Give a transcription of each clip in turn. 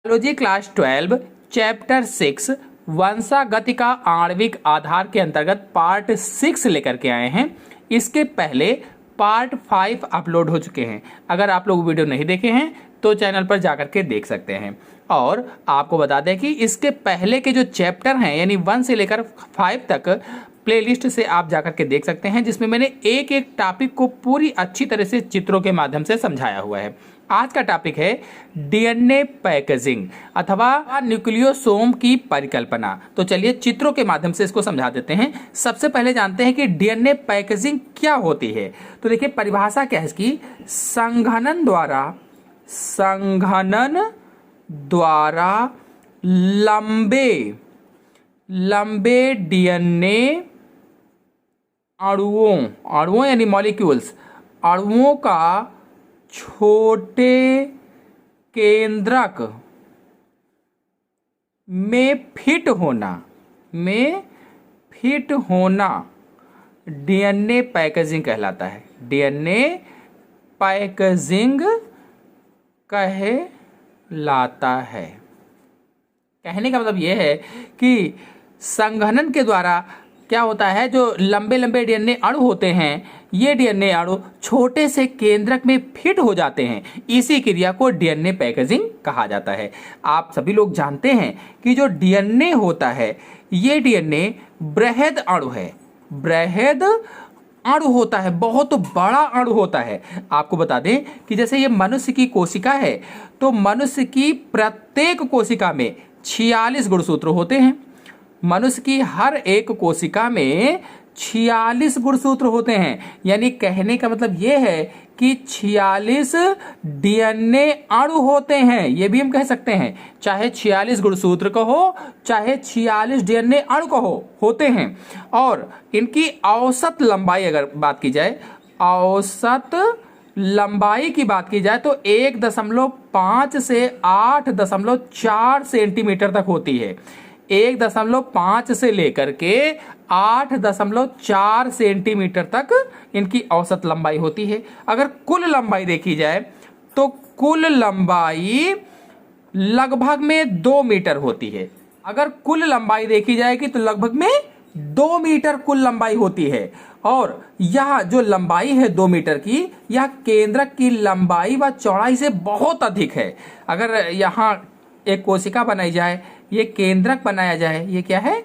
Biology class 12 chapter 6 वंशागतिका आणविक आधार के अंतर्गत पार्ट 6 लेकर के आए हैं। इसके पहले पार्ट 5 अपलोड हो चुके हैं। अगर आप लोग वीडियो नहीं देखे हैं तो चैनल पर जाकर के देख सकते हैं। और आपको बता दें कि इसके पहले के जो चैप्टर हैं यानी 1 से लेकर 5 तक प्लेलिस्ट से आप जाकर के देख सकते हैं, जिसमें मैंने एक एक टॉपिक को पूरी अच्छी तरह से चित्रों के माध्यम से समझाया हुआ है। आज का टॉपिक है डीएनए पैकेजिंग अथवा न्यूक्लियोसोम की परिकल्पना। तो चलिए चित्रों के माध्यम से इसको समझा देते हैं। सबसे पहले जानते हैं कि डीएनए पैकेजिंग क्या होती है। तो देखिए परिभाषा क्या है इसकी, संघनन द्वारा लंबे डीएनए अणुओं यानी मॉलिक्यूल्स अणुओं का छोटे केंद्रक में फिट होना डीएनए पैकेजिंग कहलाता है। डीएनए पैकेजिंग कहलाता है। कहने का मतलब यह है कि संघनन के द्वारा क्या होता है, जो लंबे लंबे डीएनए अणु होते हैं, ये डीएनए अणु छोटे से केंद्रक में फिट हो जाते हैं। इसी क्रिया को डीएनए पैकेजिंग कहा जाता है। आप सभी लोग जानते हैं कि जो डीएनए होता है ये डीएनए बृहद अणु होता है, बहुत बड़ा अणु होता है। आपको बता दें कि जैसे ये मनुष्य की कोशिका है तो मनुष्य की प्रत्येक कोशिका में 46 गुणसूत्र होते हैं। मनुष्य की हर एक कोशिका में 46 गुणसूत्र होते हैं। यानी कहने का मतलब यह है कि 46 डीएनए अणु होते हैं। ये भी हम कह सकते हैं, चाहे 46 गुणसूत्र कहो चाहे 46 डीएनए अणु कहो, होते हैं। और इनकी औसत लंबाई अगर बात की जाए, औसत लंबाई की बात की जाए तो 1.5 से 8.4 सेंटीमीटर तक होती है। 1.5 से लेकर के 8.4 सेंटीमीटर तक इनकी औसत लंबाई होती है। अगर कुल लंबाई देखी जाए तो कुल लंबाई लगभग में 2 मीटर होती है। अगर कुल लंबाई देखी जाएगी तो लगभग में 2 मीटर कुल लंबाई होती है। और यह जो लंबाई है 2 मीटर की, यह केंद्रक की लंबाई व चौड़ाई से बहुत अधिक है। अगर यहाँ एक कोशिका बनाई जाए, ये केंद्रक बनाया जाए, ये क्या है,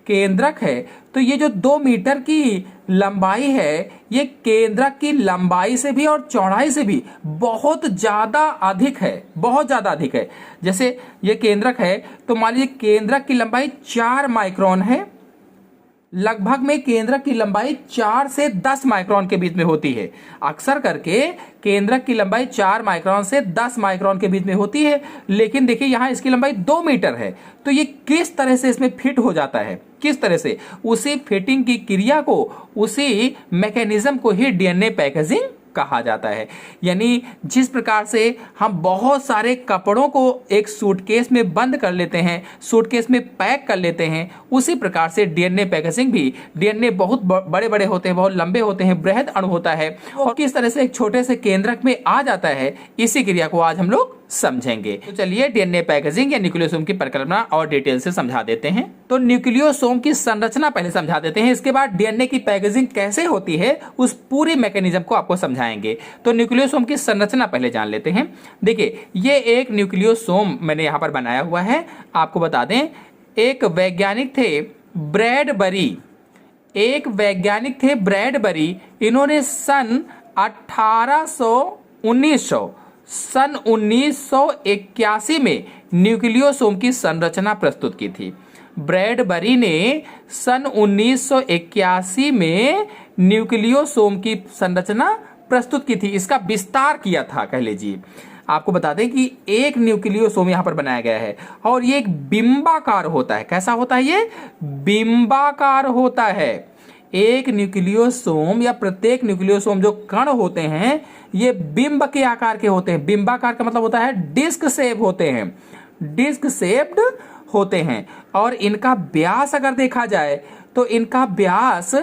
केंद्रक है, तो ये जो 2 मीटर की लंबाई है ये केंद्रक की लंबाई से भी और चौड़ाई से भी बहुत ज्यादा अधिक है, बहुत ज्यादा अधिक है। जैसे ये केंद्रक है तो मान लीजिए केंद्रक की लंबाई 4 माइक्रोन है। लगभग में केंद्रक की लंबाई 4 से 10 माइक्रोन के बीच में होती है। अक्सर करके केंद्रक की लंबाई 4 माइक्रोन से 10 माइक्रोन के बीच में होती है। लेकिन देखिए यहाँ इसकी लंबाई 2 मीटर है। तो ये किस तरह से इसमें फिट हो जाता है, किस तरह से, उसी फिटिंग की क्रिया को, उसी मैकेनिज्म को ही डीएनए पैकेजिंग कहा जाता है। यानी जिस प्रकार से हम बहुत सारे कपड़ों को एक सूटकेस में बंद कर लेते हैं, सूटकेस में पैक कर लेते हैं, उसी प्रकार से डीएनए पैकेजिंग भी, डीएनए बहुत बड़े बड़े होते हैं, बहुत लंबे होते हैं, बृहद अणु होता है, और किस तरह से एक छोटे से केंद्रक में आ जाता है, इसी क्रिया को आज हम लोग समझेंगे। तो चलिए डीएनए पैकेजिंग या न्यूक्लियोसोम की परिकल्पना और डिटेल से समझा देते हैं। तो न्यूक्लियोसोम की संरचना पहले समझा देते हैं, इसके बाद डीएनए की पैकेजिंग कैसे होती है उस पूरे मैकेनिज्म को आपको समझाएंगे। तो न्यूक्लियोसोम की संरचना पहले जान लेते हैं। देखिए ये एक न्यूक्लियोसोम मैंने यहाँ पर बनाया हुआ है। आपको बता दें एक वैज्ञानिक थे ब्रैडबरी, इन्होंने सन 1981 में न्यूक्लियोसोम की संरचना प्रस्तुत की थी। ब्रैडबरी ने सन 1981 में न्यूक्लियोसोम की संरचना प्रस्तुत की थी, इसका विस्तार किया था कह लीजिए। आपको बता दें कि एक न्यूक्लियोसोम यहाँ पर बनाया गया है और ये एक बिंबाकार होता है। कैसा होता है ये? बिंबाकार होता है। एक न्यूक्लियोसोम या प्रत्येक न्यूक्लियोसोम जो कण होते हैं ये बिंब के आकार के होते हैं। बिंबाकार का मतलब होता है डिस्क शेप होते हैं, डिस्क शेप्ड होते हैं। और इनका व्यास अगर देखा जाए तो इनका व्यास,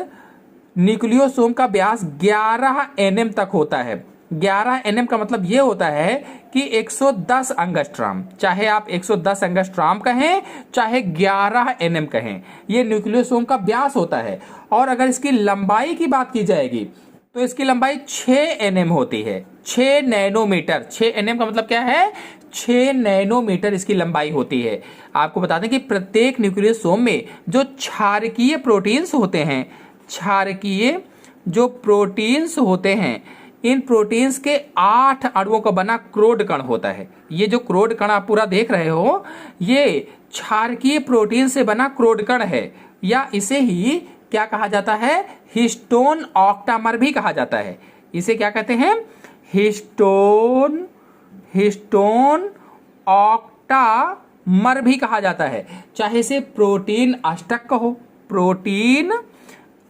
न्यूक्लियोसोम का व्यास 11 nm तक होता है। 11 nm का मतलब ये होता है कि 110 एंगस्ट्रॉम, चाहे आप 110 एंगस्ट्रॉम कहें चाहे 11 nm कहें, ये न्यूक्लियोसोम का व्यास होता है। और अगर इसकी लंबाई की बात की जाएगी तो इसकी लंबाई 6 nm होती है, 6 नैनोमीटर। 6 nm का मतलब क्या है, 6 नैनोमीटर इसकी लंबाई होती है। आपको बता दें कि प्रत्येक न्यूक्लियोसोम में जो क्षारकीय प्रोटीन्स होते हैं, क्षारकीय जो प्रोटीन्स होते हैं, इन प्रोटीन्स के 8 अणुओं का बना क्रोड कण होता है। ये जो क्रोड कण आप पूरा देख रहे हो, ये क्षारकीय प्रोटीन से बना क्रोड कण है, या इसे ही क्या कहा जाता है, हिस्टोन ऑक्टामर भी कहा जाता है। इसे क्या कहते हैं, हिस्टोन ऑक्टामर भी कहा जाता है। चाहे इसे प्रोटीन अष्टक कहो, प्रोटीन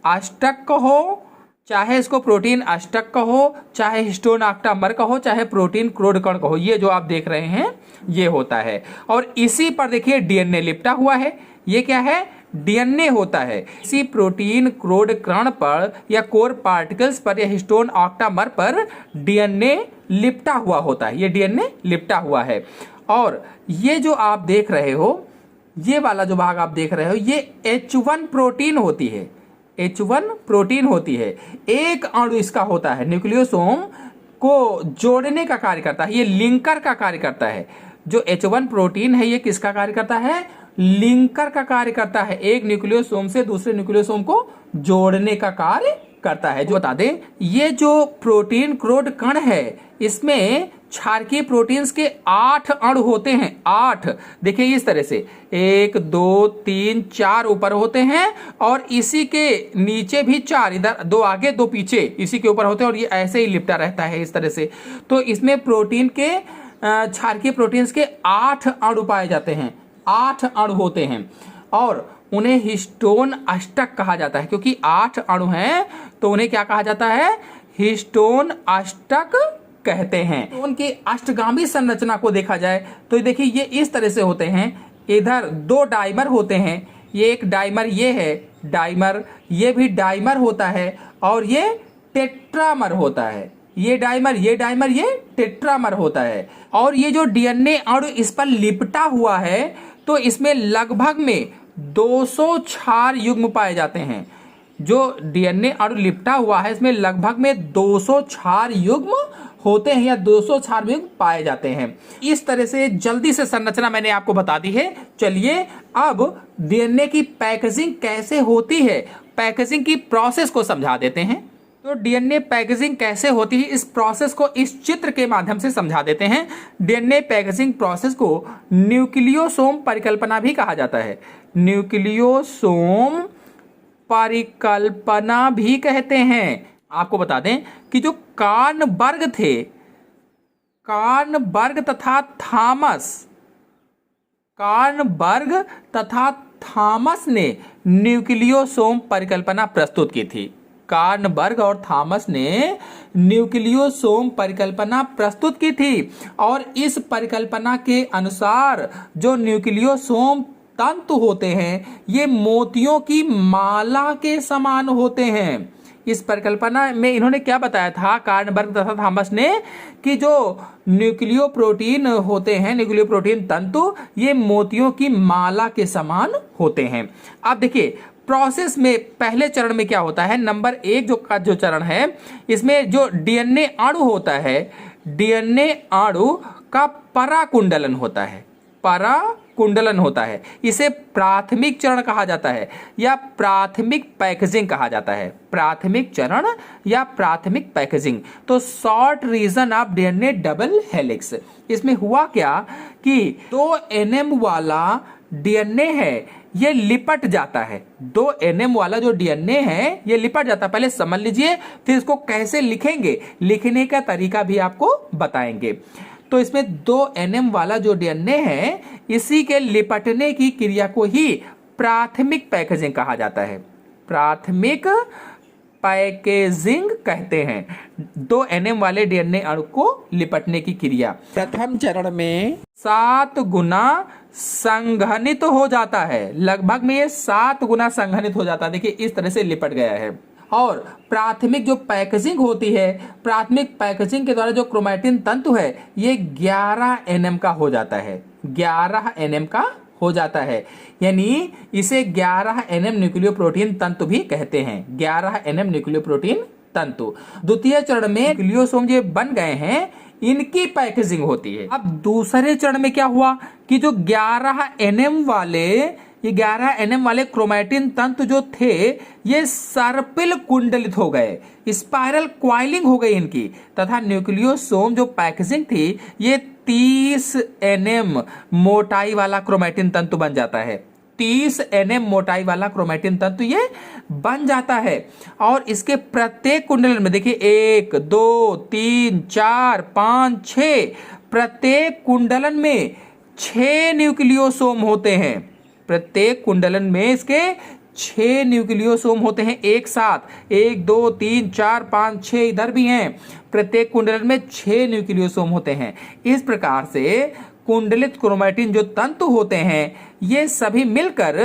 अष्टक कहो, चाहे इसको प्रोटीन अष्टक कहो, चाहे हिस्टोन ऑक्टामर कहो, चाहे प्रोटीन क्रोड कण कहो, ये जो आप देख रहे हैं ये होता है। और इसी पर देखिए डीएनए लिपटा हुआ है। ये क्या है, डीएनए होता है। इसी प्रोटीन क्रोड कण पर या कोर पार्टिकल्स पर या हिस्टोन ऑक्टामर पर डीएनए लिपटा हुआ होता है। ये डीएनए लिपटा हुआ है। और ये जो आप देख रहे हो, ये वाला जो भाग आप देख रहे हो, ये H1 प्रोटीन होती है, H1 प्रोटीन होती है। एक अणु इसका होता है, न्यूक्लियोसोम को जोड़ने का कार्य करता है, ये लिंकर का कार्य करता है। जो H1 प्रोटीन है ये किसका कार्य करता है, लिंकर का कार्य करता है। एक न्यूक्लियोसोम से दूसरे न्यूक्लियोसोम को जोड़ने का कार्य करता है। जो बता दें, ये जो प्रोटीन क्रोड कण है, इसमें क्षारकीय प्रोटीन्स के 8 अणु होते हैं। 8 देखिए इस तरह से, 1 2 3 4 ऊपर होते हैं, और इसी के नीचे भी 4, इधर 2 आगे 2 पीछे इसी के ऊपर होते हैं, और ये ऐसे ही लिपटा रहता है इस तरह से। तो इसमें प्रोटीन के क्षारकीय प्रोटीन्स के 8 अणु पाए जाते हैं, 8 अणु होते हैं, और उन्हें हिस्टोन अष्टक कहा जाता है। क्योंकि 8 अणु हैं तो उन्हें क्या कहा जाता है, हिस्टोन अष्टक कहते हैं। तो उनकी अष्टगामी संरचना को देखा जाए तो देखिए ये इस तरह से होते हैं। इधर 2 डाइमर होते हैं, ये एक डाइमर ये है डाइमर, ये भी डाइमर होता है, और ये टेट्रामर होता है। ये डाइमर, ये डाइमर, ये टेट्रामर होता है। और ये जो डीएनए अणु इस पर लिपटा हुआ है, तो इसमें लगभग में 200 क्षार युग्म पाए जाते हैं। जो डीएनए अणु लिपटा हुआ है, इसमें लगभग में 200 क्षार युग्म होते हैं, या 200 क्षार युग्म पाए जाते हैं। इस तरह से जल्दी से संरचना मैंने आपको बता दी है। चलिए अब डीएनए की पैकेजिंग कैसे होती है, पैकेजिंग की प्रोसेस को समझा देते हैं। तो डीएनए पैकेजिंग कैसे होती है, इस प्रोसेस को इस चित्र के माध्यम से समझा देते हैं। डीएनए पैकेजिंग प्रोसेस को न्यूक्लियोसोम परिकल्पना भी कहा जाता है, न्यूक्लियोसोम परिकल्पना भी कहते हैं। आपको बता दें कि जो कार्नबर्ग थे, कार्नबर्ग तथा थॉमस ने न्यूक्लियोसोम परिकल्पना प्रस्तुत की थी। कार्नबर्ग और थॉमस ने न्यूक्लियोसोम परिकल्पना प्रस्तुत की थी, और इस परिकल्पना के अनुसार जो न्यूक्लियोसोम तंतु होते हैं, ये मोतियों की माला के समान होते हैं। इस परिकल्पना में इन्होंने क्या बताया था, कार्नबर्ग तथा थॉमस ने, कि जो न्यूक्लियो प्रोटीन होते हैं, न्यूक्लियो प्रोटीन तंतु, ये मोतियों की माला के समान होते हैं। अब देखिए प्रोसेस में पहले चरण में क्या होता है, नंबर 1 जो चरण है, इसमें जो डीएनए अणु होता है, डीएनए अणु का पराकुंडलन होता है, पराकुंडलन होता है। इसे प्राथमिक चरण कहा जाता है, या प्राथमिक पैकेजिंग कहा जाता है, प्राथमिक चरण या प्राथमिक पैकेजिंग। तो short region of DNA double helix, इसमें हुआ क्या कि 2 NM वाला डीएनए है, ये लिपट जाता है। 2 NM वाला जो डीएनए है ये लिपट जाता है। पहले समझ लीजिए, फिर इसको कैसे लिखेंगे, लिखने का तरीका भी आपको बताएंगे। तो इसमें 2 NM वाला जो डीएनए है, इसी के लिपटने की क्रिया को ही प्राथमिक पैकेजिंग कहा जाता है, प्राथमिक पैकेजिंग कहते हैं। 2 NM वाले डीएनए अणु को लिपटने की क्रिया प्रथम चरण में 7 गुना संघनित हो जाता है, लगभग में ये 7 गुना संघनित हो जाता है। देखिए इस तरह से लिपट गया है। और प्राथमिक जो पैकेजिंग होती है, प्राथमिक पैकेजिंग के द्वारा जो क्रोमैटिन तंतु है ये 11 nm का हो जाता है, 11 nm का हो जाता है, यानी इसे 11 nm न्यूक्लियोप्रोटीन तंतु भी कहते हैं, 11 nm न्यूक्लियोप्रोटीन तंतु। द्वितीय चरण में न्यूक्लियोसोम जो बन गए हैं इनकी पैकेजिंग होती है। अब दूसरे चरण में क्या हुआ कि जो 11 nm वाले, ये 11 nm वाले क्रोमैटिन तंतु जो थे ये सर्पिल कुंडलित हो गए, स्पाइरल क्वाइलिंग हो गई इनकी, तथा न्यूक्लियोसोम जो पैकेजिंग थी ये 30 nm मोटाई वाला क्रोमैटिन तंतु बन जाता है, 30 nm मोटाई वाला क्रोमैटिन तंतु ये बन जाता है। और इसके प्रत्येक कुंडलन में देखिए 1 2 3 4 5 6, प्रत्येक कुंडलन में 6 न्यूक्लियोसोम होते हैं, प्रत्येक कुंडलन में इसके 6 न्यूक्लियोसोम होते हैं एक साथ, 1 2 3 4 5 6 इधर भी हैं, प्रत्येक कुंडलन में 6 न्यूक्लियोसोम होते हैं। इस प्रकार से कुंडलित क्रोमैटिन जो तंतु होते हैं ये सभी मिलकर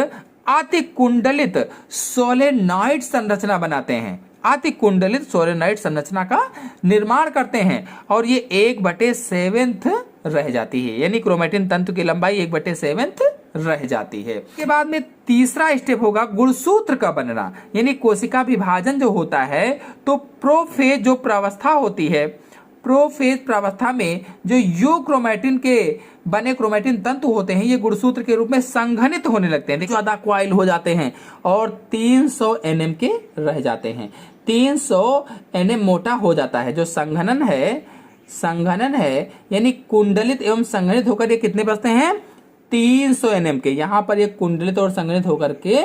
अतिकुंडलित सोलेनॉइड संरचना बनाते हैं, अतिकुंडलित सोलेनॉइड संरचना का निर्माण करते हैं, और ये 1/7 रह जाती है, यानी क्रोमैटिन तंतु की लंबाई 1/7 रह जाती है। इसके बाद में तीसरा स्टेप होगा गुणसूत्र का बनना, यानी कोशिका विभाजन जो होता है तो प्रोफेज जो प्रावस्था होती है, प्रोफेज प्रावस्था में जो यूक्रोमैटिन के बने क्रोमैटिन तंतु होते हैं ये गुणसूत्र के रूप में संघनित होने लगते हैं, ज्यादा क्वाइल हो जाते हैं और 300 nm के रह जाते हैं, 300 nm मोटा हो जाता है। जो संघनन है यानी कुंडलित एवं संघनित होकर ये कितने बचते हैं 300 nm के, यहाँ पर ये कुंडलित और संघनित होकर के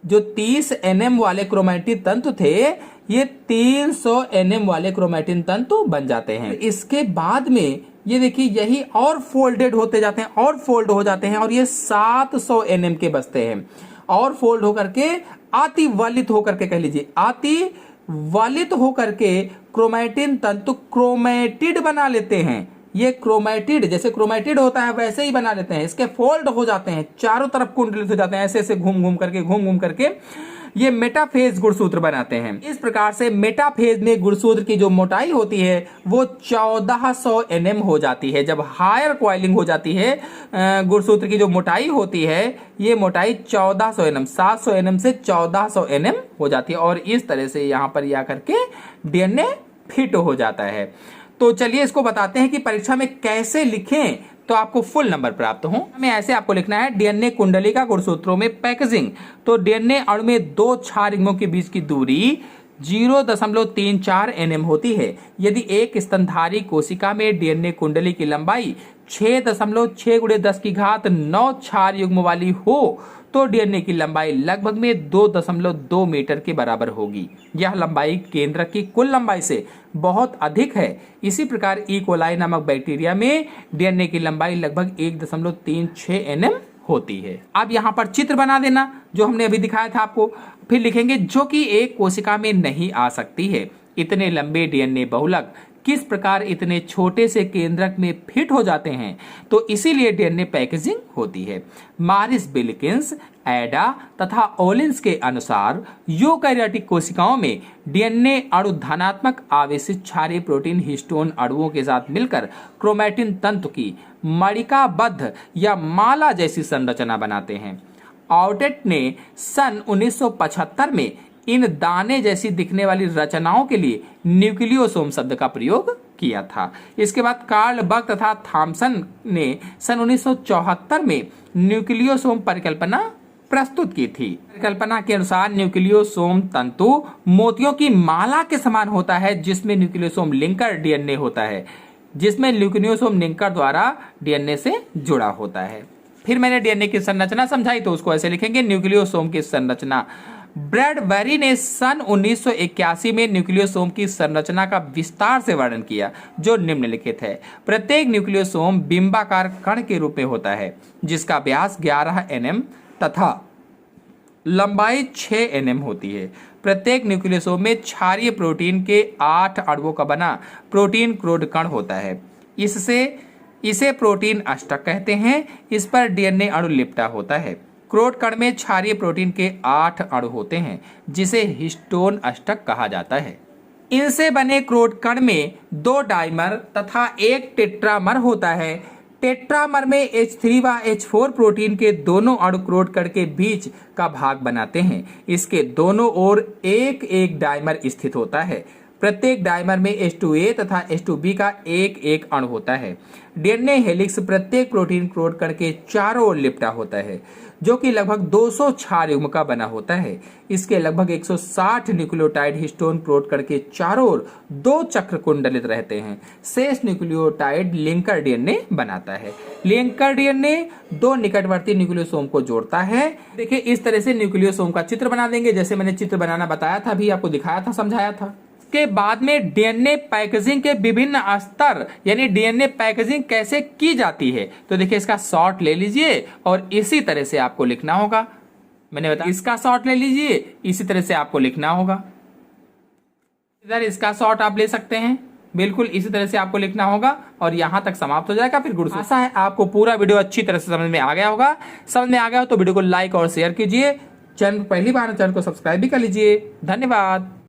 जो 30 nm वाले क्रोमैटिन तंतु थे ये 300 nm वाले क्रोमैटिन तंतु बन जाते हैं। इसके बाद में ये देखिए यही और फोल्डेड होते जाते हैं और फोल्ड हो जाते हैं और ये 700 nm के बचते हैं, और फोल्ड होकर के अतिवलित होकर के कह लीजिए अतिवलित होकर के क्रोमैटिन तंतु क्रोमैटिड बना लेते हैं। ये क्रोमैटिड जैसे क्रोमैटिड होता है वैसे ही बना लेते हैं, इसके फोल्ड हो जाते हैं, चारों तरफ कुंडलित हो जाते हैं, ऐसे ऐसे घूम घूम करके ये मेटाफेज गुणसूत्र बनाते हैं। इस प्रकार से मेटाफेज में गुणसूत्र की जो मोटाई होती है वो 1400 nm हो जाती है। जब हायर क्वाइलिंग हो जाती है गुणसूत्र की जो मोटाई होती है ये मोटाई 1400 nm, 700 nm से 1400 nm हो जाती है, और इस तरह से यहाँ पर या करके डीएनए फिट हो जाता है। तो चलिए इसको बताते हैं कि परीक्षा में कैसे लिखें तो आपको फुल नंबर प्राप्त हो। हमें ऐसे आपको लिखना है डीएनए कुंडलिका गुणसूत्रों में पैकेजिंग। तो डीएनए अणु में 2 क्षार युग्मों के बीच की दूरी 0.34 nm होती है। यदि एक स्तनधारी कोशिका में डीएनए कुंडली की लंबाई 6.6 × 10⁹ क्षार युग्म वाली हो तो डीएनए की लंबाई लगभग में 2.2 मीटर के बराबर होगी। यह लंबाई केंद्रक की कुल लंबाई से बहुत अधिक है। इसी प्रकार ई कोलाई नामक बैक्टीरिया में डीएनए की लंबाई लगभग 1.36 nm होती है। अब यहाँ पर चित्र बना देना जो हमने अभी दिखाया था आपको, फिर लिखेंगे जो कि एक कोशिका में नहीं आ सकती है। इतने लंबे डीएनए बहुलक किस प्रकार इतने छोटे से केंद्रक में फिट हो जाते हैं, तो इसीलिए डीएनए पैकेजिंग होती है। मारिस बिल्किंस, एडा तथा ओलिंस के अनुसार यूकैरियोटिक कोशिकाओं में डीएनए अणु धनात्मक आवेशित क्षारीय प्रोटीन हिस्टोन अणुओं के साथ मिलकर क्रोमैटिन तंतु की मणिकाबद्ध या माला जैसी संरचना बनाते हैं। ऑटेट ने सन 1975 में इन दाने जैसी दिखने वाली रचनाओं के लिए न्यूक्लियोसोम शब्द का प्रयोग किया था। इसके बाद कार्ल बक तथा थॉमसन ने सन 1974 में न्यूक्लियोसोम परिकल्पना प्रस्तुत की थी। परिकल्पना के अनुसार न्यूक्लियोसोम तंतु मोतियों की माला के समान होता है जिसमें न्यूक्लियोसोम लिंकर डीएनए होता है, जिसमें न्यूक्लियोसोम लिंकर द्वारा डीएनए से जुड़ा होता है। फिर मैंने डीएनए की संरचना समझाई तो उसको ऐसे लिखेंगे न्यूक्लियोसोम की संरचना। ब्रैडबरी ने सन 1981 में न्यूक्लियोसोम की संरचना का विस्तार से वर्णन किया जो निम्नलिखित है। प्रत्येक न्यूक्लियोसोम बिंबाकार कण के रूप में होता है जिसका व्यास 11 nm तथा लंबाई 6 nm होती है। प्रत्येक न्यूक्लियोसोम में क्षारीय प्रोटीन के 8 अणुओं का बना प्रोटीन क्रोड कण होता है। इसे प्रोटीन अष्टक कहते हैं। इस पर डीएनए अणु लिपटा होता है। क्रोड कण में क्षारीय प्रोटीन के 8 अणु होते हैं जिसे हिस्टोन अष्टक कहा जाता है। इनसे बने क्रोड कण में 2 डाइमर तथा 1 टेट्रामर होता है। टेट्रामर में H3 व H4 प्रोटीन के दोनों अणु क्रोड कण के बीच का भाग बनाते हैं। इसके दोनों ओर एक एक डाइमर स्थित होता है। प्रत्येक डाइमर में H2A तथा H2B का एक एक अणु होता है। डीएनए हेलिक्स प्रत्येक प्रोटीन क्रोड कण के चारों ओर लिपटा होता है, जो कि लगभग 200 क्षार युग्म का बना होता है। इसके लगभग 160 न्यूक्लियोटाइड हिस्टोन क्रोड कण के चारों ओर 2 चक्र कुंडलित रहते हैं। शेष न्यूक्लियोटाइड लिंकर डीएनए बनाता है। लिंकर डीएनए 2 निकटवर्ती न्यूक्लियोसोम को जोड़ता है। देखिए, इस तरह से न्यूक्लियोसोम का चित्र बना देंगे, जैसे मैंने चित्र बनाना बताया था, अभी आपको दिखाया था, समझाया था। के बाद में डीएनए पैकेजिंग के विभिन्न स्तर, यानी डीएनए पैकेजिंग कैसे की जाती है, तो देखिए इसका शॉर्ट ले लीजिए और इसी तरह से आपको लिखना होगा। मैंने बताया इसका शॉर्ट ले लीजिए, इसी तरह से आपको लिखना होगा। इधर इसका शॉर्ट आप ले सकते हैं, बिल्कुल इसी तरह से आपको लिखना होगा और यहां तक समाप्त हो जाएगा। फिर गुड, आशा है आपको पूरा वीडियो अच्छी तरह से समझ में आ गया होगा। समझ में आ गया हो तो वीडियो को लाइक और शेयर कीजिए। चैनल पहली बार चैनल को सब्सक्राइब भी कर लीजिए। धन्यवाद।